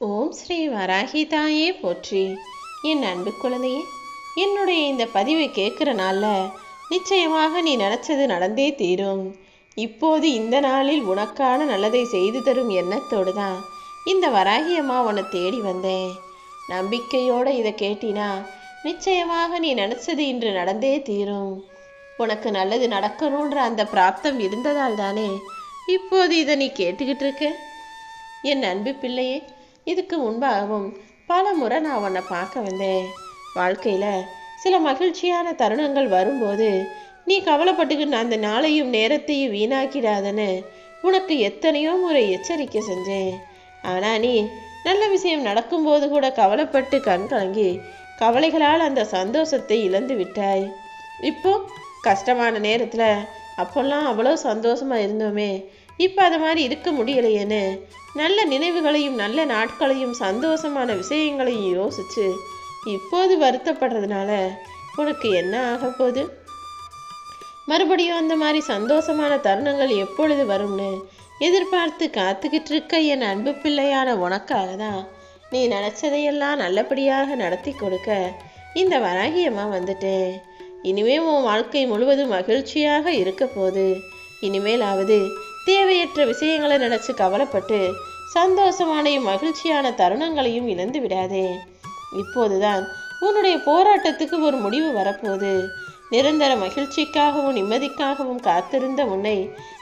ஓம் ஸ்ரீ வராகி தாயே போற்றி. என் அன்பு குழந்தையே, என்னுடைய இந்த பதிவை கேட்குற நாளில் நிச்சயமாக நீ நினச்சது நடந்தே தீரும். இப்போது இந்த நாளில் உனக்கான நல்லதை செய்து தரும் எண்ணத்தோடு தான் இந்த வராகி அம்மா உன்னை தேடி வந்தேன். நம்பிக்கையோடு இதை கேட்டினா நிச்சயமாக நீ நினச்சது இன்று நடந்தே தீரும். உனக்கு நல்லது நடக்கணுன்ற அந்த பிராப்தம் இருந்ததால் தானே இப்போது இதை நீ கேட்டுக்கிட்டு இருக்க. என் அன்பு பிள்ளையே, இதுக்கு முன்பாகவும் பல முறை நான் உன்னை பார்க்க வந்தேன். வாழ்க்கையில் சில மகிழ்ச்சியான தருணங்கள் வரும்போது நீ கவலைப்பட்டுக்கிட்டு அந்த நாளையும் நேரத்தையும் வீணாக்கிடாதன்னு உனக்கு எத்தனையோ முறை எச்சரிக்கை செஞ்சேன். ஆனால் நீ நல்ல விஷயம் நடக்கும்போது கூட கவலைப்பட்டு கண் கலங்கி கவலைகளால் அந்த சந்தோஷத்தை இழந்து விட்டாய். இப்போ கஷ்டமான நேரத்தில் அப்போல்லாம் அவ்வளோ சந்தோஷமாக இருந்தோமே, இப்போ அது மாதிரி இருக்க முடியலையேன்னு நல்ல நினைவுகளையும் நல்ல நாட்களையும் சந்தோஷமான விஷயங்களையும் யோசிச்சு இப்போது வருத்தப்படுறதுனால உனக்கு என்ன ஆக போகுது? மறுபடியும் அந்த மாதிரி சந்தோஷமான தருணங்கள் எப்பொழுது வரும்னு எதிர்பார்த்து காத்துக்கிட்டு இருக்க என் அன்பு பிள்ளையான உனக்காக தான் நீ நினச்சதையெல்லாம் நல்லபடியாக நடத்தி கொடுக்க இந்த வராகியம்மா வந்துட்டேன். இனிமே உன் வாழ்க்கை முழுவதும் மகிழ்ச்சியாக இருக்க போகுது. இனிமேலாவது தேவையற்ற விஷயங்களை நினச்சி கவலைப்பட்டு சந்தோஷமானையும் மகிழ்ச்சியான தருணங்களையும் இழந்து விடாதே. இப்போதுதான் உன்னுடைய போராட்டத்துக்கு ஒரு முடிவு வரப்போகுது. நிரந்தர மகிழ்ச்சிக்காகவும் நிம்மதிக்காகவும் காத்திருந்த உன்னை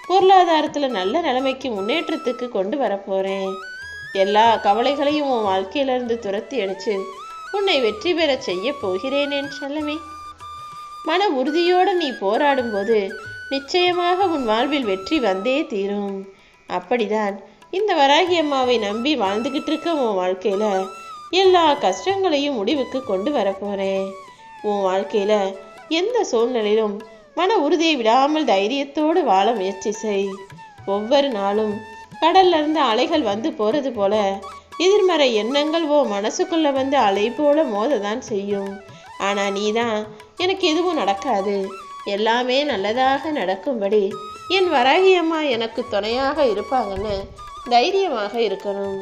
பொருளாதாரத்தில் நல்ல நிலைமைக்கு முன்னேற்றத்துக்கு கொண்டு வரப்போகிறேன். எல்லா கவலைகளையும் உன் வாழ்க்கையிலிருந்து துரத்தி அடித்து உன்னை வெற்றி பெற செய்ய போகிறேன் என் செல்லமே. மன உறுதியோடு நீ போராடும்போது நிச்சயமாக உன் வாழ்வில் வெற்றி வந்தே தீரும். அப்படிதான் இந்த வராகி அம்மாவை நம்பி வாழ்ந்துக்கிட்டு இருக்க உன் வாழ்க்கையில் எல்லா கஷ்டங்களையும் முடிவுக்கு கொண்டு வரப்போகிறேன். உன் வாழ்க்கையில் எந்த சூழ்நிலையிலும் மன உறுதியை விடாமல் தைரியத்தோடு வாழ முயற்சி செய். ஒவ்வொரு நாளும் கடல்ல இருந்து அலைகள் வந்து போகிறது போல எதிர்மறை எண்ணங்கள் உன் மனசுக்குள்ளே வந்து அலை போல மோததான் செய்யும். ஆனால் நீ தான் எனக்கு எதுவும் நடக்காது, எல்லாமே நல்லதாக நடக்கும்படி என் வராகி அம்மா எனக்கு துணையாக இருப்பாங்கன்னு தைரியமாக இருக்கணும்.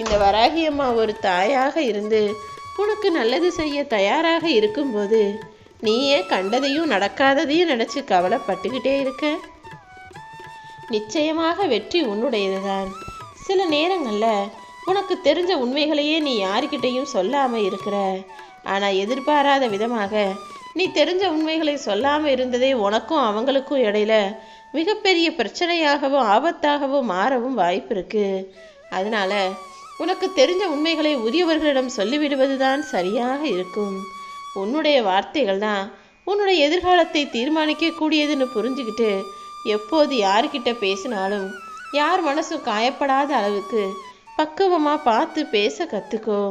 இந்த வராகி அம்மா ஒரு தாயாக இருந்து உனக்கு நல்லது செய்ய தயாராக இருக்கும்போது நீயே கண்டதையும் நடக்காததையும் நினச்சி கவலைப்பட்டுக்கிட்டே இருக்க. நிச்சயமாக வெற்றி உன்னுடையதுதான். சில நேரங்களில் உனக்கு தெரிஞ்ச உண்மைகளையே நீ யாருக்கிட்டையும் சொல்லாமல் இருக்கிற. ஆனால் எதிர்பாராத விதமாக நீ தெரிஞ்ச உண்மைகளை சொல்லாமல் இருந்ததே உனக்கும் அவங்களுக்கும் இடையில மிகப்பெரிய பிரச்சனையாகவும் ஆபத்தாகவும் மாறவும் வாய்ப்பு இருக்கு. அதனால உனக்கு தெரிஞ்ச உண்மைகளை உரியவர்களிடம் சொல்லிவிடுவது தான் சரியாக இருக்கும். உன்னுடைய வார்த்தைகள் தான் உன்னுடைய எதிர்காலத்தை தீர்மானிக்கக்கூடியதுன்னு புரிஞ்சுக்கிட்டு எப்போது யார்கிட்ட பேசினாலும் யார் மனசும் காயப்படாத அளவுக்கு பக்குவமாக பார்த்து பேச கற்றுக்கோ.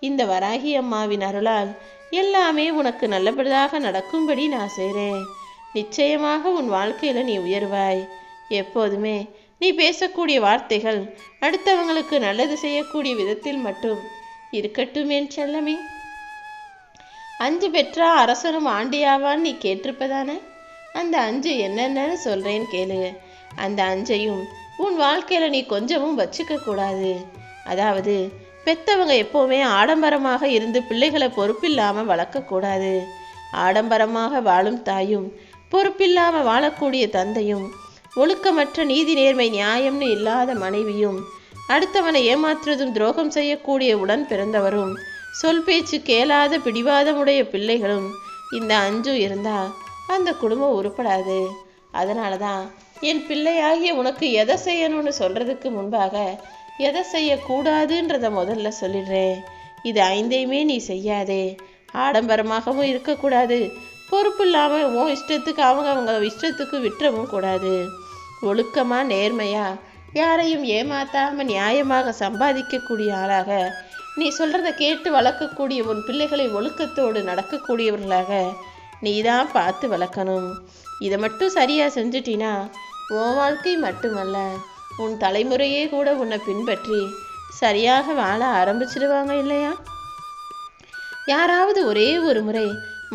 இந்த வராகி அம்மாவின் அருளால் எல்லாமே உனக்கு நல்லபடியாக நடக்கும்படி நான் செய்கிறேன். நிச்சயமாக உன் வாழ்க்கையில் நீ உயர்வாய். எப்போதுமே நீ பேசக்கூடிய வார்த்தைகள் அடுத்தவங்களுக்கு நல்லது செய்யக்கூடிய விதத்தில் மட்டும் இருக்கட்டும் என் செல்லமே. அஞ்சு பெற்றா அரசனும் ஆண்டியாவான்னு நீ கேட்டிருப்பதானே? அந்த அஞ்சு என்னென்னு சொல்கிறேன்னு கேளு. அந்த அஞ்சையும் உன் வாழ்க்கையில் நீ கொஞ்சமும் வச்சுக்க கூடாது. அதாவது பெத்தவங்க எப்போவுமே ஆடம்பரமாக இருந்து பிள்ளைகளை பொறுப்பில்லாமல் வளர்க்கக்கூடாது. ஆடம்பரமாக வாழும் தாயும் பொறுப்பில்லாமல் வாழக்கூடிய தந்தையும் ஒழுக்கமற்ற நீதி நேர்மை நியாயம்னு இல்லாத மனைவியும் அடுத்தவனை ஏமாற்றுவதும் துரோகம் செய்யக்கூடிய உடன் பிறந்தவரும் சொல் பேச்சு கேளாத பிடிவாதமுடைய பிள்ளைகளும் இந்த அஞ்சும் இருந்தால் அந்த குடும்பம் உருப்படாது. அதனால தான் என் பிள்ளையாகிய உனக்கு எதை செய்யணும்னு சொல்கிறதுக்கு முன்பாக எதை செய்யக்கூடாதுன்றதை முதல்ல சொல்லிடுறேன். இது ஐந்தையுமே நீ செய்யாதே. ஆடம்பரமாகவும் இருக்கக்கூடாது, பொறுப்பு இல்லாமல் உன் இஷ்டத்துக்கு அவங்க இஷ்டத்துக்கு விட்டுறவும் கூடாது. ஒழுக்கமாக நேர்மையாக யாரையும் ஏமாத்தாமல் நியாயமாக சம்பாதிக்கக்கூடிய ஆளாக நீ சொல்கிறத கேட்டு வளர்க்கக்கூடிய உன் பிள்ளைகளை ஒழுக்கத்தோடு நடக்கக்கூடியவர்களாக நீ தான் பார்த்து வளர்க்கணும். இதை மட்டும் சரியாக செஞ்சுட்டினா உன் வாழ்க்கை மட்டுமல்ல உன் தலைமுறையே கூட உன்னை பின்பற்றி சரியாக வாழ ஆரம்பிச்சிடுவாங்க இல்லையா? யாராவது ஒரே ஒரு முறை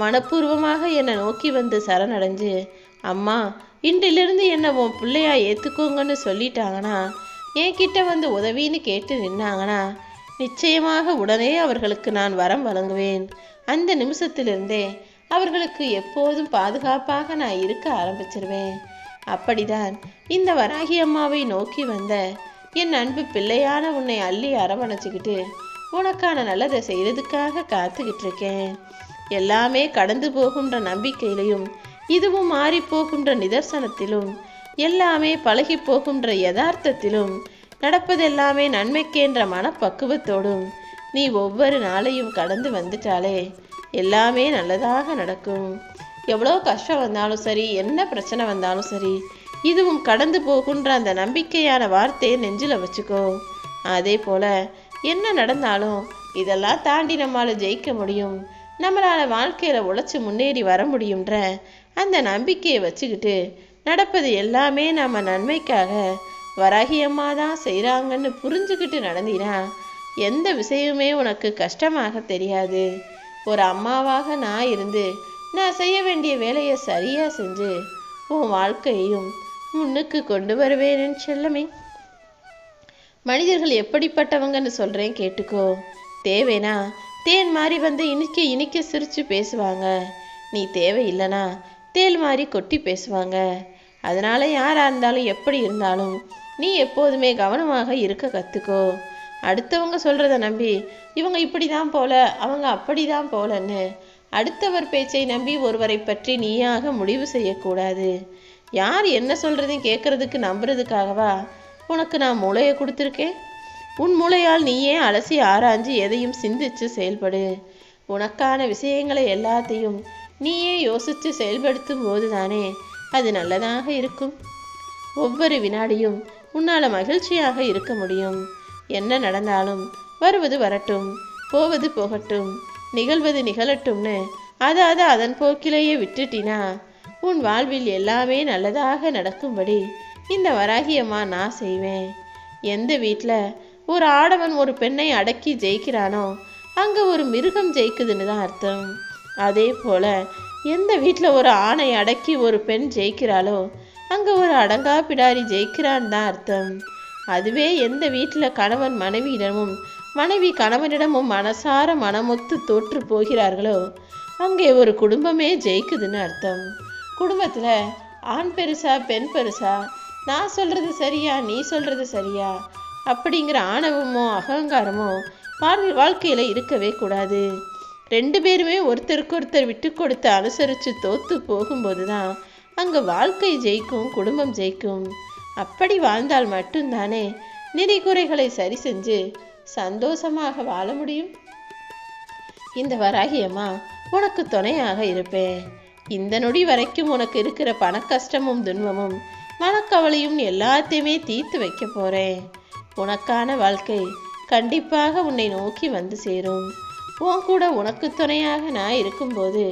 மனப்பூர்வமாக என்னை நோக்கி வந்து சரணடைஞ்சு அம்மா இன்றிலிருந்து என்னை உன் பிள்ளையா ஏற்றுக்கோங்கன்னு சொல்லிட்டாங்கன்னா, என்கிட்ட வந்து உதவின்னு கேட்டு நின்னாங்கன்னா நிச்சயமாக உடனே அவர்களுக்கு நான் வரம் வழங்குவேன். அந்த நிமிஷத்திலிருந்தே அவர்களுக்கு எப்போதும் பாதுகாப்பாக நான் இருக்க ஆரம்பிச்சிருவேன். அப்படிதான் இந்த வராகி அம்மாவை நோக்கி வந்த என் அன்பு பிள்ளையான உன்னை அள்ளி அரவணைச்சிக்கிட்டு உனக்கான நல்லதை செய்யறதுக்காக காத்துக்கிட்டு இருக்கேன். எல்லாமே கடந்து போகின்ற நம்பிக்கையிலையும் இதுவும் மாறி போகின்ற நிதர்சனத்திலும் எல்லாமே பழகி போகின்ற யதார்த்தத்திலும் நடப்பதெல்லாமே நன்மைக்கேன்ற மனப்பக்குவத்தோடும் நீ ஒவ்வொரு நாளையும் கடந்து வந்துட்டாலே எல்லாமே நல்லதாக நடக்கும். எவ்வளோ கஷ்டம் வந்தாலும் சரி, என்ன பிரச்சனை வந்தாலும் சரி, இதுவும் கடந்து போகின்ற அந்த நம்பிக்கையான வார்த்தையை நெஞ்சில் வச்சுக்கோ. அதே போல என்ன நடந்தாலும் இதெல்லாம் தாண்டி நம்மளால் ஜெயிக்க முடியும், நம்மளால் வாழ்க்கையில் உழைச்சி முன்னேறி வர முடியுன்ற அந்த நம்பிக்கையை வச்சுக்கிட்டு நடப்பது எல்லாமே நம்ம நன்மைக்காக வராகி அம்மா தான் செய்கிறாங்கன்னு புரிஞ்சுக்கிட்டு நடந்தினா எந்த விஷயமே உனக்கு கஷ்டமாக தெரியாது. ஒரு அம்மாவாக நான் இருந்து நான் செய்ய வேண்டிய வேலையை சரியாக செஞ்சு உன் வாழ்க்கையையும் முன்னுக்கு கொண்டு வருவேன்னு செல்லமே. மனிதர்கள் எப்படிப்பட்டவங்கன்னு சொல்கிறேன் கேட்டுக்கோ. தேவைனா தேன் மாதிரி வந்து இனிக்க இனிக்க சிரித்து பேசுவாங்க. நீ தேவையில்லைனா தேல் மாதிரி கொட்டி பேசுவாங்க. அதனால் யாராக இருந்தாலும் எப்படி இருந்தாலும் நீ எப்போதுமே கவனமாக இருக்க கற்றுக்கோ. அடுத்தவங்க சொல்கிறத நம்பி இவங்க இப்படி தான் போல, அவங்க அப்படி தான் போலன்னு அடுத்தவர் பேச்சை நம்பி ஒருவரை பற்றி நீயாக முடிவு செய்யக்கூடாது. யார் என்ன சொல்கிறதையும் கேட்குறதுக்கு நம்புறதுக்காகவா உனக்கு நான் மூளையை கொடுத்துருக்கேன்? உன் மூளையால் நீயே அலசி ஆராய்ஞ்சு எதையும் சிந்திச்சு செயல்படு. உனக்கான விஷயங்களை எல்லாத்தையும் நீயே யோசித்து செயல்படுத்தும் போது தானே அது நல்லதாக இருக்கும். ஒவ்வொரு வினாடியும் உன்னால் மகிழ்ச்சியாக இருக்க முடியும். என்ன நடந்தாலும் வருவது வரட்டும், போவது போகட்டும், நிகழ்வது நிகழட்டும்னு அதை அதன் போக்கிலேயே விட்டுட்டினா உன் வாழ்வில் எல்லாமே நல்லதாக நடக்கும்படி இந்த வராகியம்மா நான் செய்வேன். எந்த வீட்டில் ஒரு ஆடவன் ஒரு பெண்ணை அடக்கி ஜெயிக்கிறானோ அங்கே ஒரு மிருகம் ஜெயிக்குதுன்னு தான் அர்த்தம். அதே போல் எந்த வீட்டில் ஒரு ஆணை அடக்கி ஒரு பெண் ஜெயிக்கிறாளோ அங்கே ஒரு அடங்கா பிடாரி ஜெயிக்கிறான்னு தான் அர்த்தம். அதுவே எந்த வீட்டில் கணவன் மனைவியிடமும் மனைவி கணவனிடமும் மனசார மனமொத்து தோற்று போகிறார்களோ அங்கே ஒரு குடும்பமே ஜெயிக்குதுன்னு அர்த்தம். குடும்பத்தில் ஆண் பெருசா பெண் பெருசா, நான் சொல்கிறது சரியா நீ சொல்கிறது சரியா அப்படிங்கிற ஆணவமோ அகங்காரமோ வாழ்க்கையில் இருக்கவே கூடாது. ரெண்டு பேருமே ஒருத்தருக்கு ஒருத்தர் விட்டு கொடுத்து அனுசரித்து தோத்து போகும்போது தான் அங்கே வாழ்க்கை ஜெயிக்கும், குடும்பம் ஜெயிக்கும். அப்படி வாழ்ந்தால் மட்டும்தானே நிறை குறைகளை சரி செஞ்சு சந்தோஷமாக வாழ முடியும். இந்த வராகியம்மா உனக்கு துணையாக இருப்பேன். இந்த நொடி வரைக்கும் உனக்கு இருக்கிற பண கஷ்டமும் துன்பமும் மனக்கவலையும் எல்லாத்தையுமே தீர்த்து வைக்க போகிறேன். உனக்கான வாழ்க்கை கண்டிப்பாக உன்னை நோக்கி வந்து சேரும். உன் கூட உனக்கு துணையாக நான் இருக்கும்போது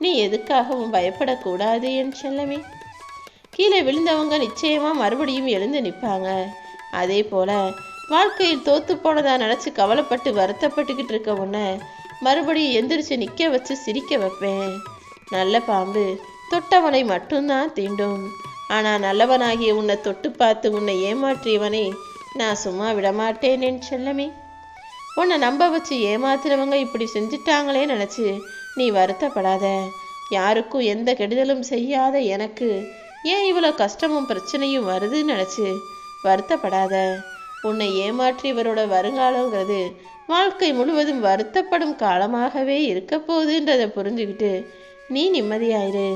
நீ எதுக்காகவும் பயப்படக்கூடாது என் செல்லமே. கீழே விழுந்தவங்க நிச்சயமாக மறுபடியும் எழுந்து நிற்பாங்க. அதே போல் வாழ்க்கையில் தோத்து போனதா நினச்சி கவலைப்பட்டு வருத்தப்பட்டுக்கிட்டு இருக்க உன்னை மறுபடியும் எந்திரிச்சு நிற்க வச்சு சிரிக்க வைப்பேன். நல்ல பாம்பு தொட்டவனை மட்டும்தான் தீண்டும். ஆனால் நல்லவனாகிய உன்னை தொட்டு பார்த்து உன்னை ஏமாற்றியவனை நான் சும்மா விடமாட்டேன் என் செல்லமே. உன்னை நம்ப வச்சு ஏமாத்துறவங்க இப்படி செஞ்சிட்டாங்களே நினச்சி நீ வருத்தப்படாத. யாருக்கும் எந்த கெடுதலும் செய்யாத எனக்கு ஏன் இவ்வளோ கஷ்டமும் பிரச்சனையும் வருதுன்னு நினச்சி வருத்தப்படாத. உன்னை ஏமாற்றியவரோட வருங்காலங்கிறது வாழ்க்கை முழுவதும் வருத்தப்படும் காலமாகவே இருக்க போகுதுன்றதை புரிஞ்சுக்கிட்டு நீ நிம்மதியாயிரு.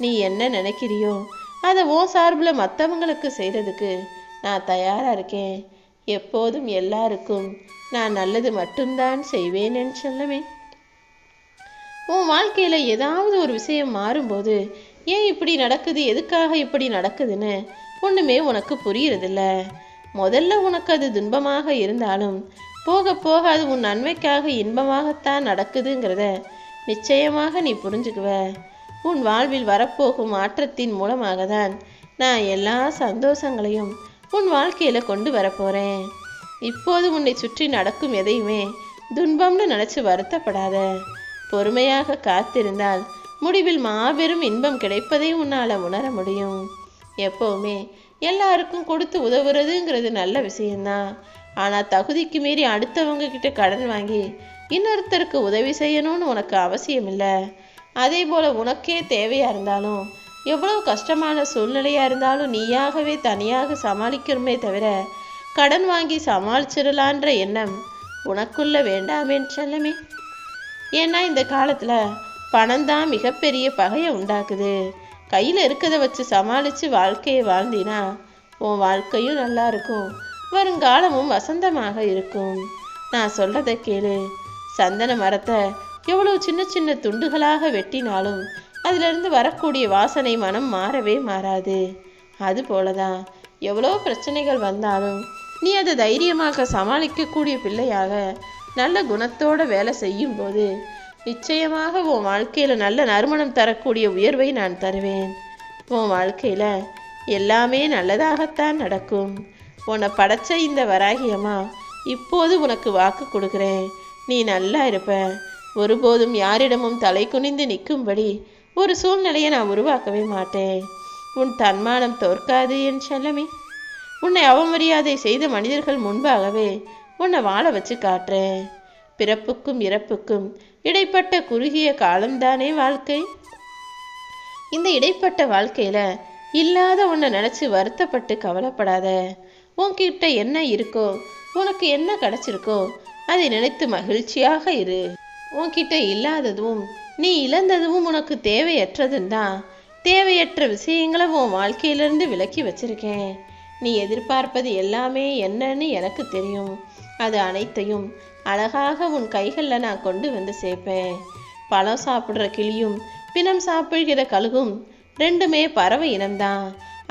நீ என்ன நினைக்கிறியோ அதை உன் சார்பில் மற்றவங்களுக்கு செய்கிறதுக்கு நான் தயாராக இருக்கேன். எப்போதும் எல்லாருக்கும் நான் நல்லது மட்டும்தான் செய்வேன் என்று சொல்லவே. உன் வாழ்க்கையில் ஏதாவது ஒரு விஷயம் மாறும்போது ஏன் இப்படி நடக்குது, எதுக்காக இப்படி நடக்குதுன்னு ஒன்றுமே உனக்கு புரியறதில்ல. முதல்ல உனக்கு அது துன்பமாக இருந்தாலும் போக போக அது உன் நன்மைக்காக இன்பமாகத்தான் நடக்குதுங்கிறத நிச்சயமாக நீ புரிஞ்சுக்குவ. உன் வாழ்வில் வரப்போகும் மாற்றத்தின் மூலமாக தான் நான் எல்லா சந்தோஷங்களையும் உன் வாழ்க்கையில் கொண்டு வரப்போகிறேன். இப்போது உன்னை சுற்றி நடக்கும் எதையுமே துன்பம்னு நினச்சி வருத்தப்படாத. பொறுமையாக காத்திருந்தால் முடிவில் மாபெரும் இன்பம் கிடைப்பதை உன்னால் உணர முடியும். எப்போவுமே எல்லாருக்கும் கொடுத்து உதவுறதுங்கிறது நல்ல விஷயம்தான். ஆனால் தகுதிக்கு மீறி அடுத்தவங்க கிட்ட கடன் வாங்கி இன்னொருத்தருக்கு உதவி செய்யணும்னு உனக்கு அவசியம் இல்லை. அதே போல் உனக்கே தேவையாக இருந்தாலும் எவ்வளோ கஷ்டமான சூழ்நிலையாக இருந்தாலும் நீயாகவே தனியாக சமாளிக்கணுமே தவிர கடன் வாங்கி சமாளிச்சிடலான்ற எண்ணம் உனக்குள்ள வேண்டாமேன்னு செல்லமே. ஏன்னா இந்த காலத்தில் பணம் தான் மிகப்பெரிய பகையை உண்டாக்குது. கையில் இருக்கிறத வச்சு சமாளித்து வாழ்க்கையை வாழ்ந்தினா உன் வாழ்க்கையும் நல்லா இருக்கும், வருங்காலமும் வசந்தமாக இருக்கும். நான் சொல்கிறத கேளு. சந்தன மரத்தை எவ்வளோ சின்ன சின்ன துண்டுகளாக வெட்டினாலும் அதிலிருந்து வரக்கூடிய வாசனை மனம் மாறவே மாறாது. அதுபோலதான் எவ்வளோ பிரச்சனைகள் வந்தாலும் நீ அதை தைரியமாக சமாளிக்கக்கூடிய பிள்ளையாக நல்ல குணத்தோட வேலை செய்யும் போது நிச்சயமாக உன் வாழ்க்கையில் நல்ல நறுமணம் தரக்கூடிய உயர்வை நான் தருவேன். உன் வாழ்க்கையில் எல்லாமே நல்லதாகத்தான் நடக்கும். உன்னை படைச்ச இந்த வராகியம்மா இப்போது உனக்கு வாக்கு கொடுக்குறேன். நீ நல்லா இருப்ப. ஒருபோதும் யாரிடமும் தலை குனிந்து நிற்கும்படி ஒரு சூழ்நிலையை நான் உருவாக்கவே மாட்டேன். உன் தன்மானம் தோற்காது என் செல்லமே. உன்னை அவமரியாதை செய்த மனிதர்கள் முன்பாகவே உன்னை வாழ வச்சு காட்டுறேன். பிறப்புக்கும் இறப்புக்கும் இடைப்பட்ட குறுகிய காலம்தானே வாழ்க்கை. இந்த இடைப்பட்ட வாழ்க்கையில இல்லாத உன்னை நினைச்சு வருத்தப்பட்டு கவலைப்படாத. உன்கிட்ட என்ன இருக்கோ, உனக்கு என்ன கிடைச்சிருக்கோ அதை நினைத்து மகிழ்ச்சியாக இரு. உன்கிட்ட இல்லாததும் நீ இழந்ததும் உனக்கு தேவையற்றதும் தான். தேவையற்ற விஷயங்களை உன் வாழ்க்கையிலிருந்து விலக்கி வச்சிருக்கேன். நீ எதிர்பார்ப்பது எல்லாமே என்னன்னு எனக்கு தெரியும். அது அனைத்தையும் அழகாக உன் கைகளில் நான் கொண்டு வந்து சேர்ப்பேன். பழம் சாப்பிட்ற கிளியும் பிணம் சாப்பிடுகிற கழுகும் ரெண்டுமே பறவை இனம்தான்.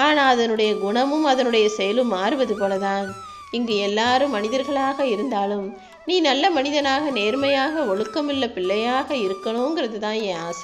ஆனால் அதனுடைய குணமும் அதனுடைய செயலும் மாறுவது போலதான். இங்கு எல்லாரும் மனிதர்களாக இருந்தாலும் நீ நல்ல மனிதனாக நேர்மையாக ஒழுக்கமுள்ள பிள்ளையாக இருக்கணுங்கிறது தான் என் ஆசை.